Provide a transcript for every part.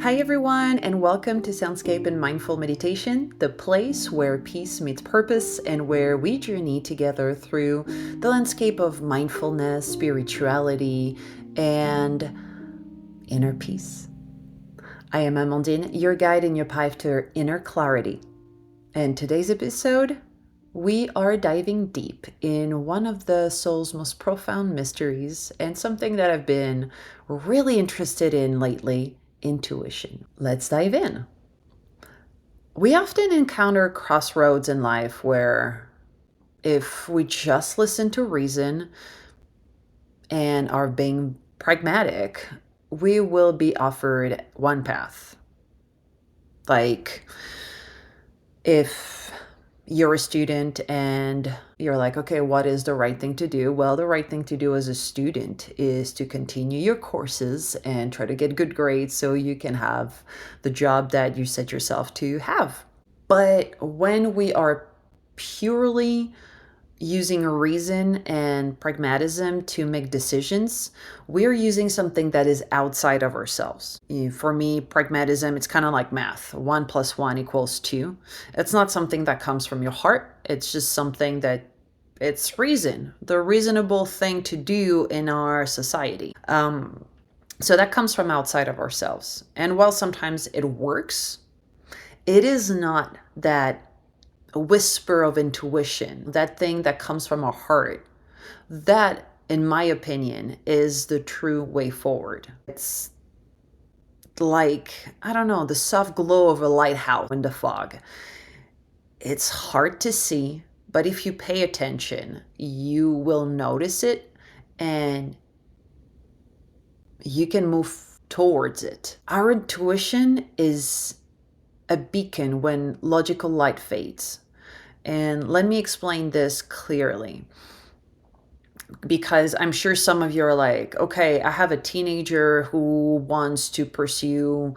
Hi, everyone, and welcome to Soundscape and Mindful Meditation, the place where peace meets purpose and where we journey together through the landscape of mindfulness, spirituality, and inner peace. I am Amandine, your guide and your path to inner clarity. And today's episode, we are diving deep in one of the soul's most profound mysteries and something that I've been really interested in lately: intuition. Let's dive in. We often encounter crossroads in life where, if we just listen to reason and are being pragmatic, we will be offered one path. Like, if you're a student and you're like, okay, what is the right thing to do? Well, the right thing to do as a student is to continue your courses and try to get good grades so you can have the job that you set yourself to have. But when we are purely using reason and pragmatism to make decisions, we're using something that is outside of ourselves. For me, pragmatism, it's kind of like math. 1 plus 1 equals 2. It's not something that comes from your heart. It's just something that it's reason, the reasonable thing to do in our society. So that comes from outside of ourselves. And while sometimes it works, it is not that whisper of intuition, that thing that comes from our heart. That, in my opinion, is the true way forward. It's like, I don't know, the soft glow of a lighthouse in the fog. It's hard to see, but if you pay attention, you will notice it and you can move towards it. Our intuition is a beacon when logical light fades. And let me explain this clearly, because I'm sure some of you are like, okay, I have a teenager who wants to pursue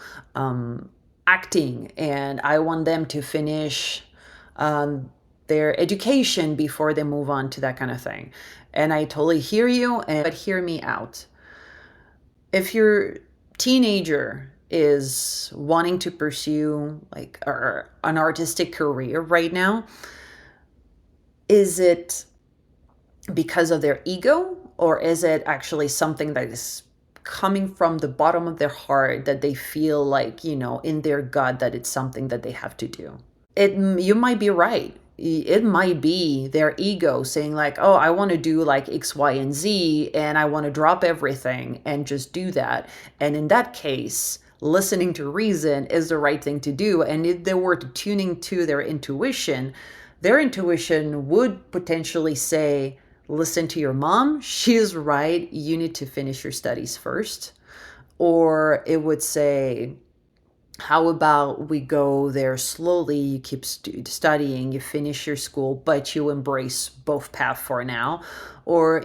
acting, and I want them to finish um, their education before they move on to that kind of thing. And I totally hear you, but hear me out. If your teenager is wanting to pursue like an artistic career right now, is it because of their ego, or is it actually something that is coming from the bottom of their heart, that they feel like, in their gut, that it's something that they have to do? You might be right. It might be their ego saying like, oh, I want to do like X, Y, and Z, and I want to drop everything and just do that. And in that case, listening to reason is the right thing to do. And if they were tuning to their intuition would potentially say, listen to your mom. She is right. You need to finish your studies first. Or it would say, how about we go there slowly? You keep studying, you finish your school, but you embrace both paths for now. Or,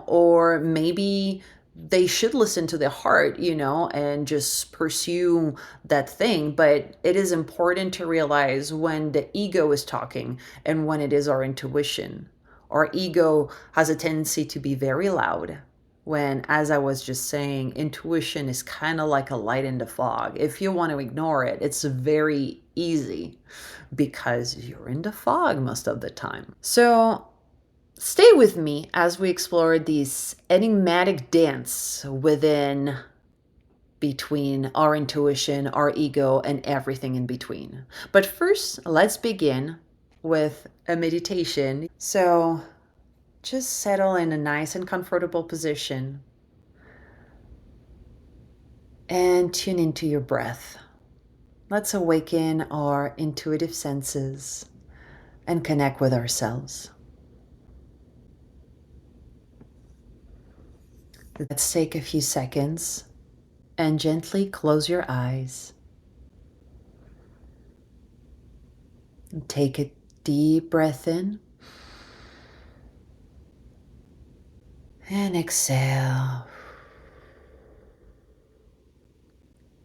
or maybe they should listen to their heart, and just pursue that thing. But it is important to realize when the ego is talking and when it is our intuition. Our ego has a tendency to be very loud, when, as I was just saying, intuition is kind of like a light in the fog. If you want to ignore it, it's very easy because you're in the fog most of the time. So stay with me as we explore this enigmatic dance between our intuition, our ego, and everything in between. But first, let's begin with a meditation. So just settle in a nice and comfortable position and tune into your breath. Let's awaken our intuitive senses and connect with ourselves. Let's take a few seconds and gently close your eyes. Take a deep breath in and exhale.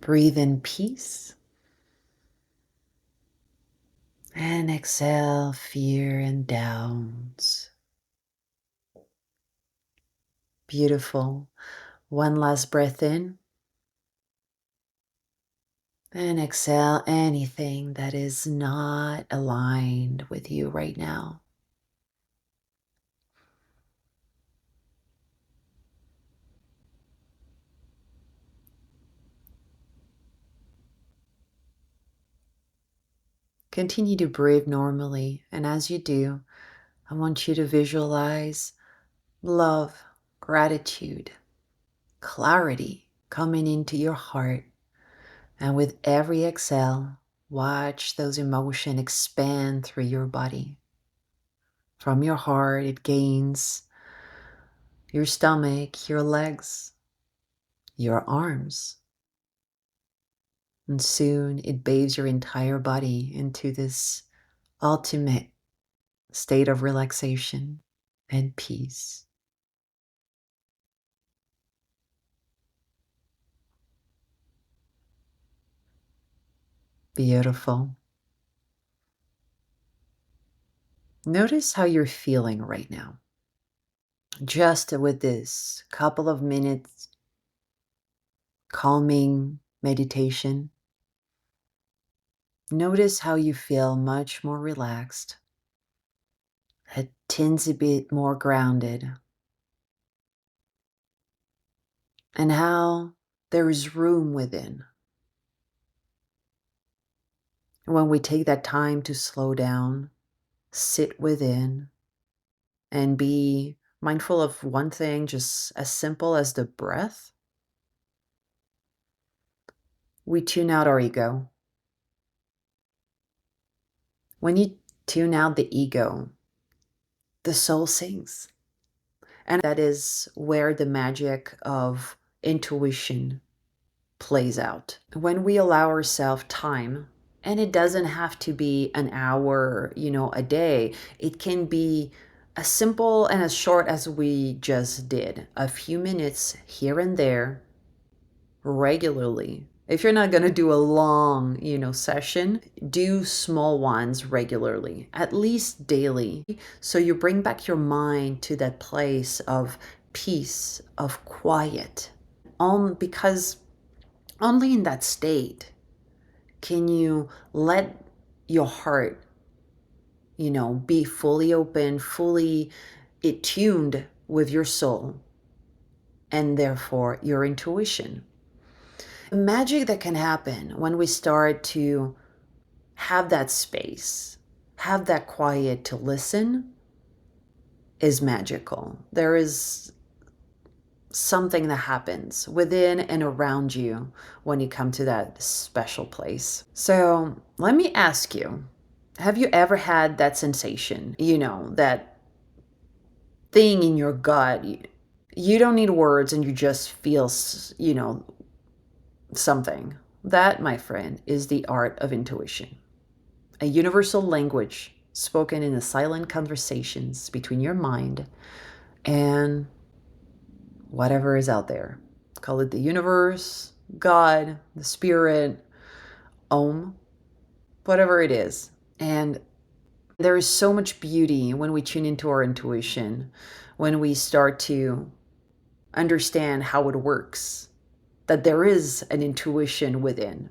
Breathe in peace and exhale fear and doubts. Beautiful. One last breath in And exhale anything that is not aligned with you right now. Continue to breathe normally. And as you do, I want you to visualize love, gratitude, clarity coming into your heart. And with every exhale, watch those emotions expand through your body. From your heart, it gains your stomach, your legs, your arms. And soon it bathes your entire body into this ultimate state of relaxation and peace. Beautiful. Notice how you're feeling right now. Just with this couple of minutes calming meditation, notice how you feel much more relaxed, a teensy bit more grounded, and how there is room within. When we take that time to slow down, sit within, and be mindful of one thing just as simple as the breath, we tune out our ego. When you tune out the ego, the soul sings. And that is where the magic of intuition plays out. When we allow ourselves time, and it doesn't have to be an hour, a day, it can be as simple and as short as we just did. A few minutes here and there regularly. If you're not going to do a long, session, do small ones regularly, at least daily. So you bring back your mind to that place of peace, of quiet. Because only in that state can you let your heart, be fully open, fully attuned with your soul, and therefore your intuition. The magic that can happen when we start to have that space, have that quiet to listen, is magical. There is something that happens within and around you when you come to that special place. So let me ask you, have you ever had that sensation, that thing in your gut? You don't need words and you just feel, something. That, my friend, is the art of intuition, a universal language spoken in the silent conversations between your mind and whatever is out there. Call it the universe, God, the spirit, Om, whatever it is. And there is so much beauty when we tune into our intuition, when we start to understand how it works, that there is an intuition within,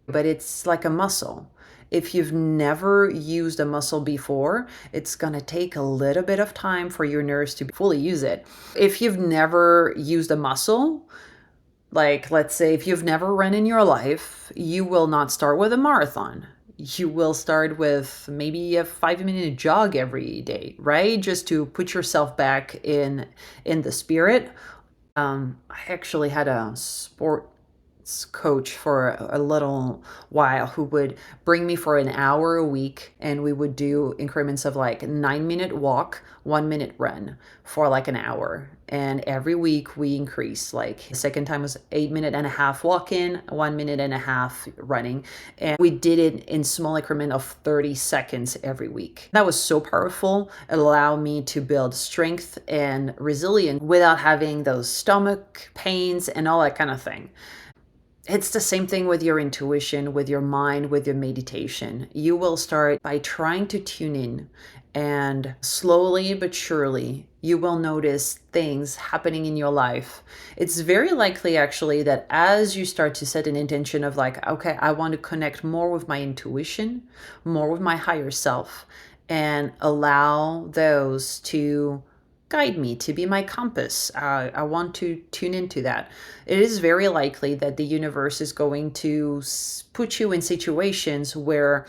but it's like a muscle. If you've never used a muscle before, it's going to take a little bit of time for your nerves to fully use it. If you've never used a muscle, like let's say if you've never run in your life, you will not start with a marathon. You will start with maybe a 5-minute jog every day, right? Just to put yourself back in the spirit. I actually had a sport coach for a little while who would bring me for an hour a week, and we would do increments of like 9-minute walk, 1-minute run for like an hour. And every week we increase. Like the second time was 8-minute and a half walking, 1-minute and a half running. And we did it in small increment of 30 seconds every week. That was so powerful. It allowed me to build strength and resilience without having those stomach pains and all that kind of thing. It's the same thing with your intuition, with your mind, with your meditation. You will start by trying to tune in, and slowly but surely, you will notice things happening in your life. It's very likely, actually, that as you start to set an intention of, like, okay, I want to connect more with my intuition, more with my higher self, and allow those to guide me, to be my compass. I want to tune into that. It is very likely that the universe is going to put you in situations where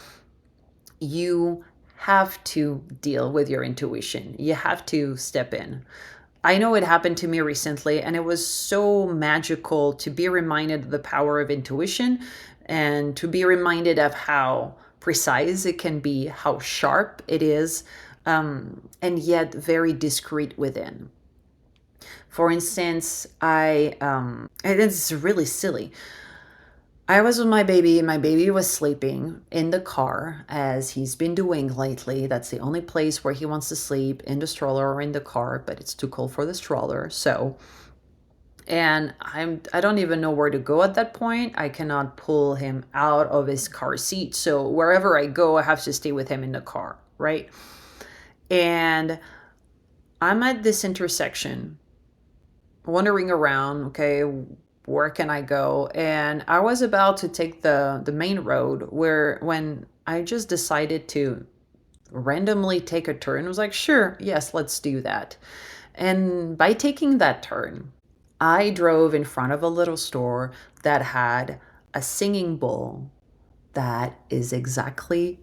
you have to deal with your intuition. You have to step in. I know it happened to me recently, and it was so magical to be reminded of the power of intuition and to be reminded of how precise it can be, how sharp it is, and yet very discreet within. For instance, and it's really silly. I was with my baby, and my baby was sleeping in the car, as he's been doing lately. That's the only place where he wants to sleep, in the stroller or in the car, but it's too cold for the stroller. So, and I don't even know where to go at that point. I cannot pull him out of his car seat. So wherever I go, I have to stay with him in the car, right? And I'm at this intersection, wandering around, okay, where can I go? And I was about to take the main road, when I just decided to randomly take a turn. I was like, sure, yes, let's do that. And by taking that turn, I drove in front of a little store that had a singing bowl that is exactly,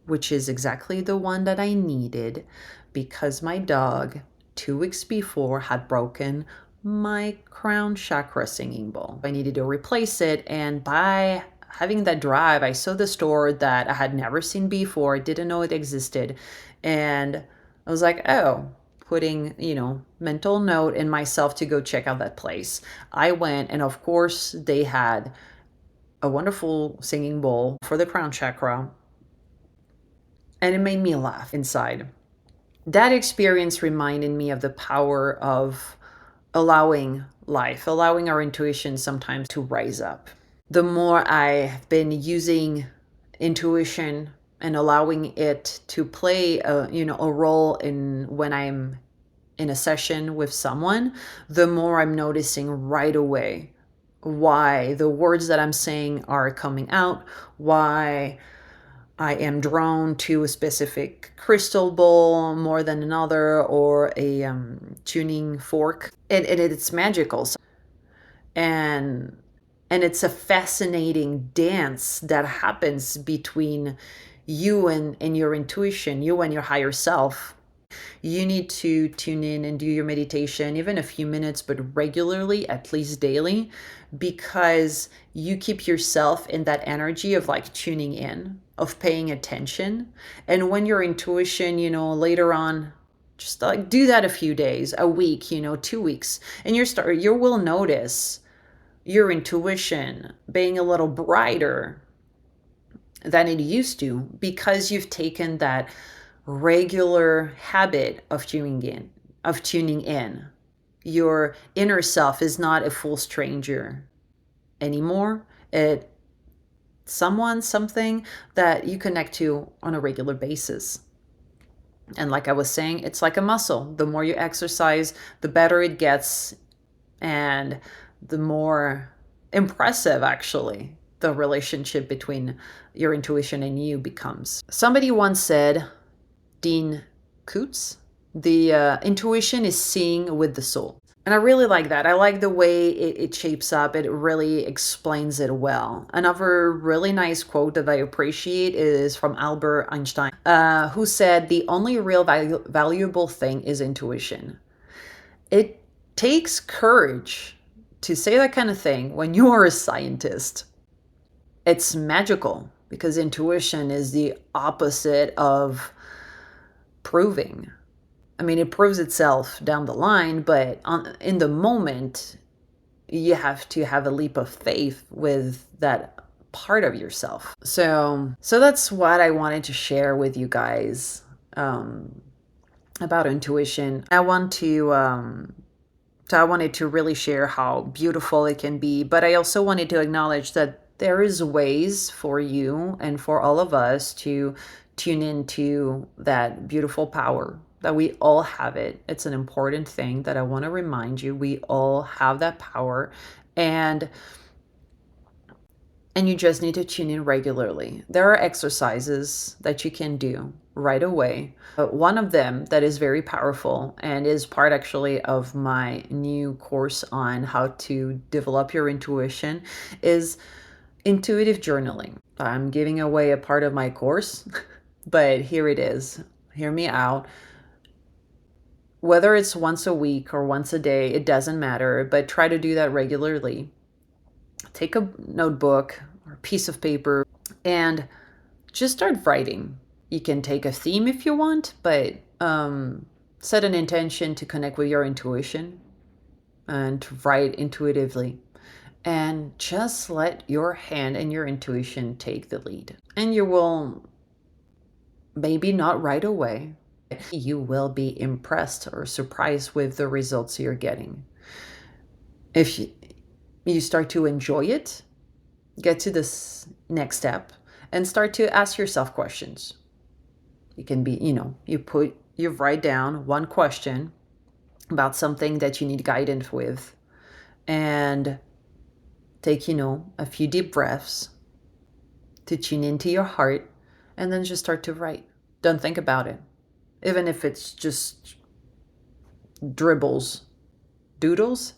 which is exactly the one that I needed, because my dog 2 weeks before had broken my crown chakra singing bowl. I needed to replace it, and by having that drive, I saw the store that I had never seen before, didn't know it existed, and I was like, oh, putting, mental note in myself to go check out that place. I went, and of course, they had a wonderful singing bowl for the crown chakra, and it made me laugh inside. That experience reminded me of the power of allowing life, allowing our intuition sometimes to rise up. The more I've been using intuition and allowing it to play a role in when I'm in a session with someone, the more I'm noticing right away why the words that I'm saying are coming out, why I am drawn to a specific crystal bowl more than another, or a tuning fork. And it's magical. And it's a fascinating dance that happens between you and your intuition, you and your higher self. You need to tune in and do your meditation, even a few minutes, but regularly, at least daily, because you keep yourself in that energy of, like, tuning in, of paying attention. And when your intuition, later on, just like do that a few days, a week, 2 weeks, and you will notice your intuition being a little brighter than it used to, because you've taken that regular habit of tuning in. Your inner self is not a full stranger anymore. It's something that you connect to on a regular basis. And like I was saying, it's like a muscle. The more you exercise, the better it gets, and the more impressive, actually, the relationship between your intuition and you becomes. Somebody once said, Dean Koontz, the intuition is seeing with the soul. And I really like that. I like the way it shapes up. It really explains it well. Another really nice quote that I appreciate is from Albert Einstein, who said, the only real valuable thing is intuition. It takes courage to say that kind of thing when you are a scientist. It's magical, because intuition is the opposite of proving. I mean, it proves itself down the line, but in the moment, you have to have a leap of faith with that part of yourself. So that's what I wanted to share with you guys about intuition. I want to So I wanted to really share how beautiful it can be, but I also wanted to acknowledge that there is ways for you and for all of us to tune into that beautiful power, that we all have it. It's an important thing that I want to remind you. We all have that power, and you just need to tune in regularly. There are exercises that you can do right away. One of them that is very powerful and is part actually of my new course on how to develop your intuition is intuitive journaling. I'm giving away a part of my course, but here it is. Hear me out. Whether it's once a week or once a day, it doesn't matter, but try to do that regularly. Take a notebook or a piece of paper and just start writing. You can take a theme if you want, but set an intention to connect with your intuition and to write intuitively. And just let your hand and your intuition take the lead. And you will, maybe not right away, you will be impressed or surprised with the results you're getting. If you start to enjoy it, get to this next step and start to ask yourself questions. It can be, you write down one question about something that you need guidance with and take, a few deep breaths to tune into your heart and then just start to write. Don't think about it. Even if it's just dribbles, doodles.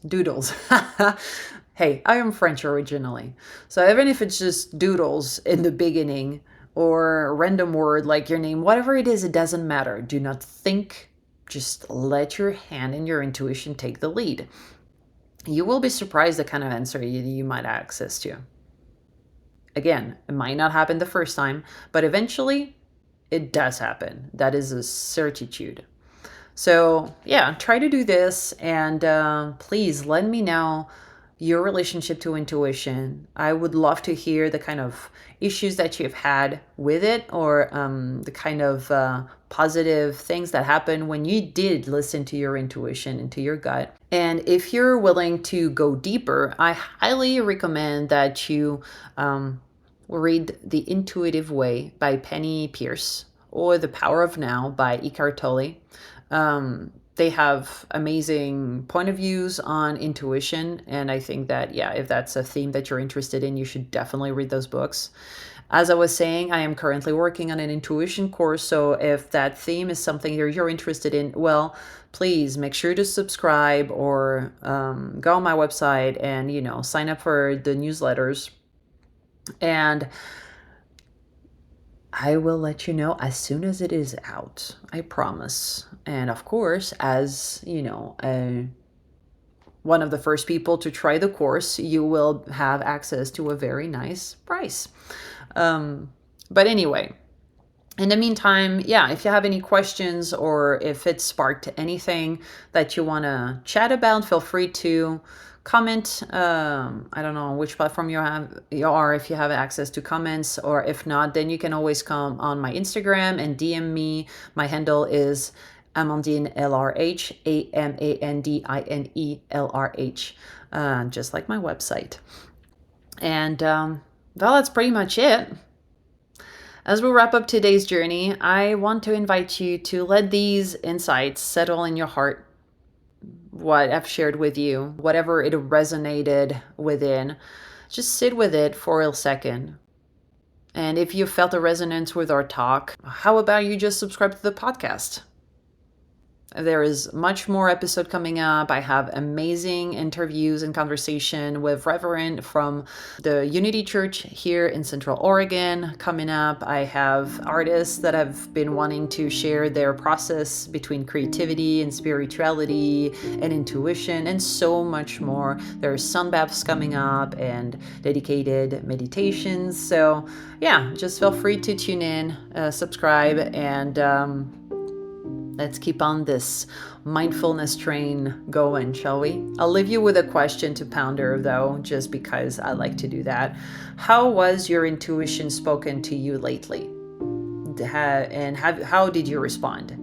Hey, I am French originally. So even if it's just doodles in the beginning or a random word like your name, whatever it is, it doesn't matter. Do not think. Just let your hand and your intuition take the lead. You will be surprised the kind of answer you might have access to. Again, it might not happen the first time, but eventually it does happen. That is a certitude. So yeah, try to do this, and please let me know your relationship to intuition. I would love to hear the kind of issues that you've had with it, or the kind of positive things that happened when you did listen to your intuition and to your gut. And if you're willing to go deeper, I highly recommend that you read The Intuitive Way by Penny Pierce or The Power of Now by Eckhart Tolle. They have amazing point of views on intuition, and I think that, yeah, if that's a theme that you're interested in, you should definitely read those books. As I was saying, I am currently working on an intuition course, so if that theme is something you're interested in, well, please make sure to subscribe or go on my website and, sign up for the newsletters. And I will let you know as soon as it is out. I promise. And of course, as one of the first people to try the course, you will have access to a very nice price. But anyway, in the meantime, yeah, if you have any questions or if it sparked anything that you want to chat about, feel free to comment. I don't know which platform you are, if you have access to comments, or if not, then you can always come on my Instagram and DM me. My handle is Amandine LRH, AMANDINE LRH, just like my website. And well, that's pretty much it. As we wrap up today's journey, I want to invite you to let these insights settle in your heart. What I've shared with you, whatever it resonated within, just sit with it for a second. And if you felt a resonance with our talk, how about you just subscribe to the podcast? There is much more episode coming up. I have amazing interviews and conversation with Reverend from the Unity Church here in Central Oregon coming up. I have artists that have been wanting to share their process between creativity and spirituality and intuition and so much more. There's sun baths coming up and dedicated meditations. So yeah, just feel free to tune in, subscribe, and let's keep on this mindfulness train going, shall we? I'll leave you with a question to ponder, though, just because I like to do that. How was your intuition spoken to you lately? How did you respond?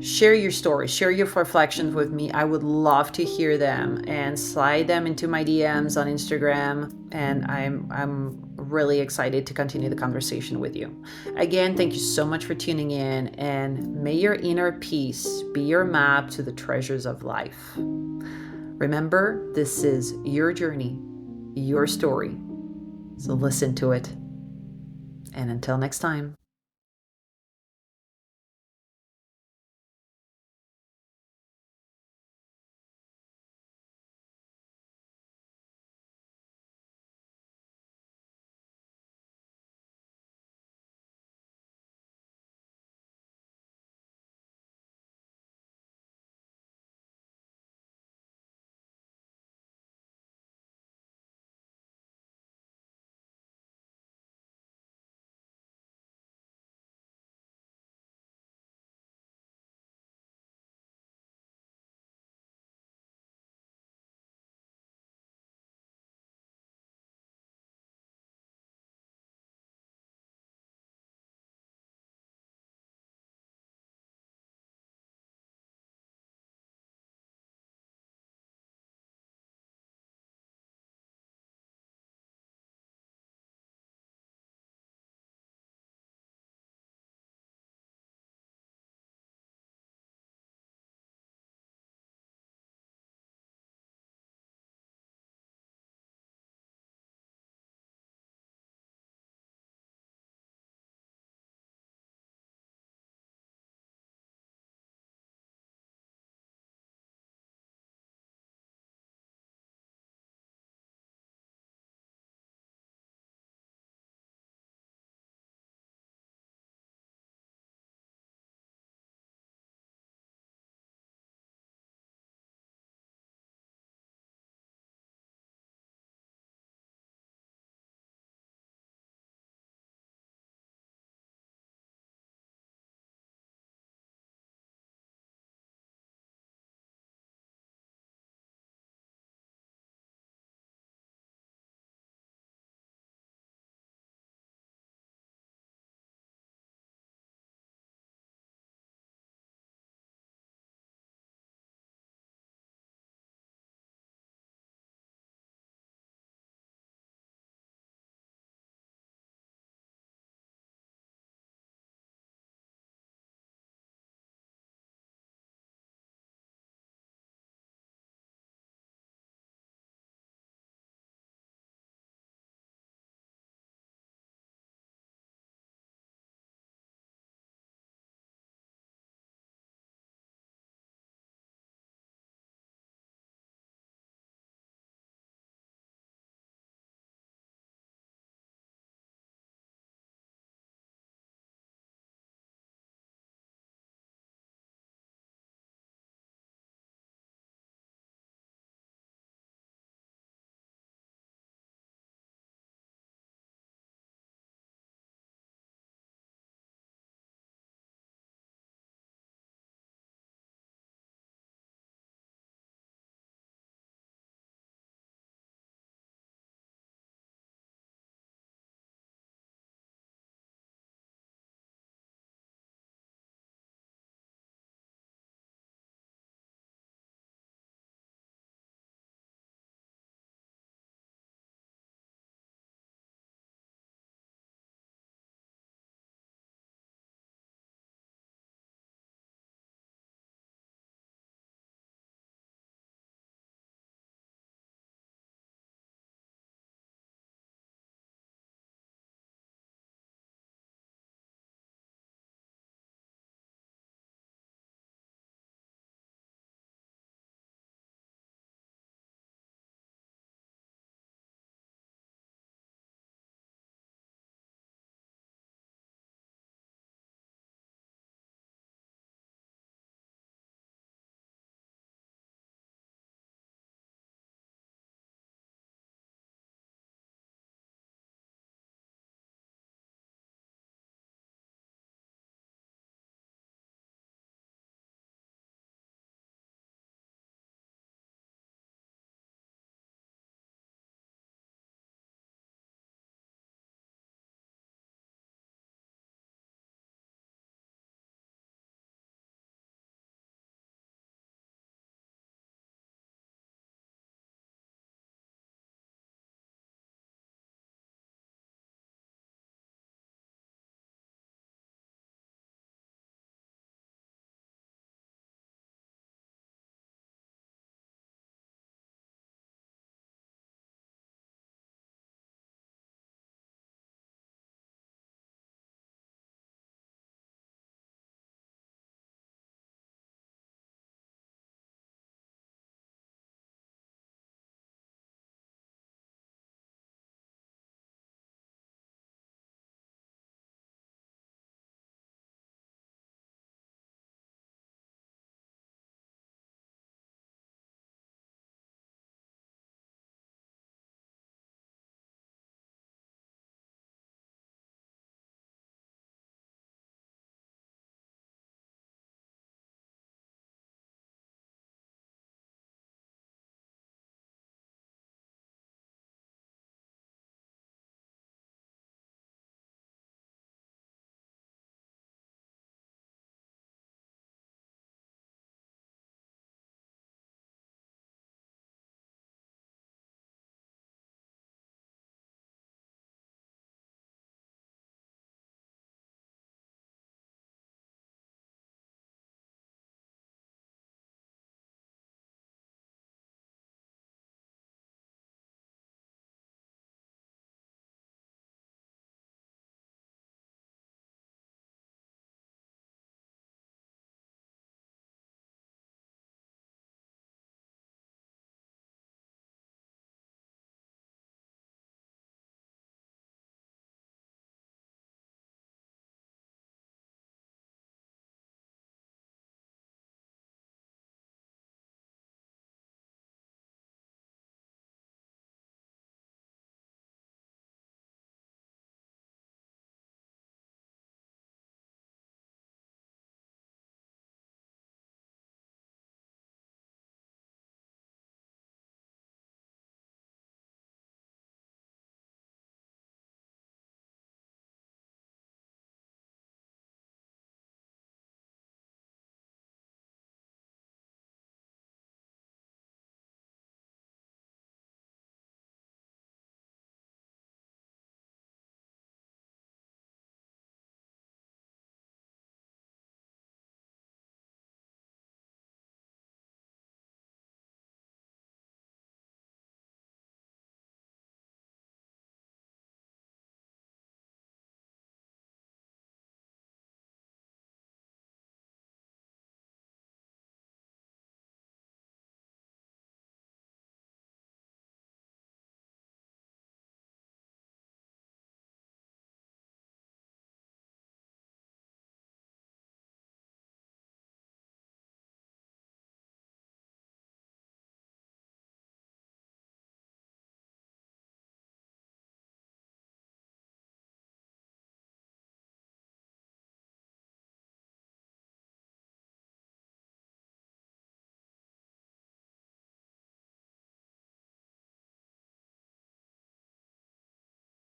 Share your stories, share your reflections with me. I would love to hear them, and slide them into my DMs on Instagram. And I'm really excited to continue the conversation with you. Again, thank you so much for tuning in, and may your inner peace be your map to the treasures of life. Remember, this is your journey, your story. So listen to it. And until next time.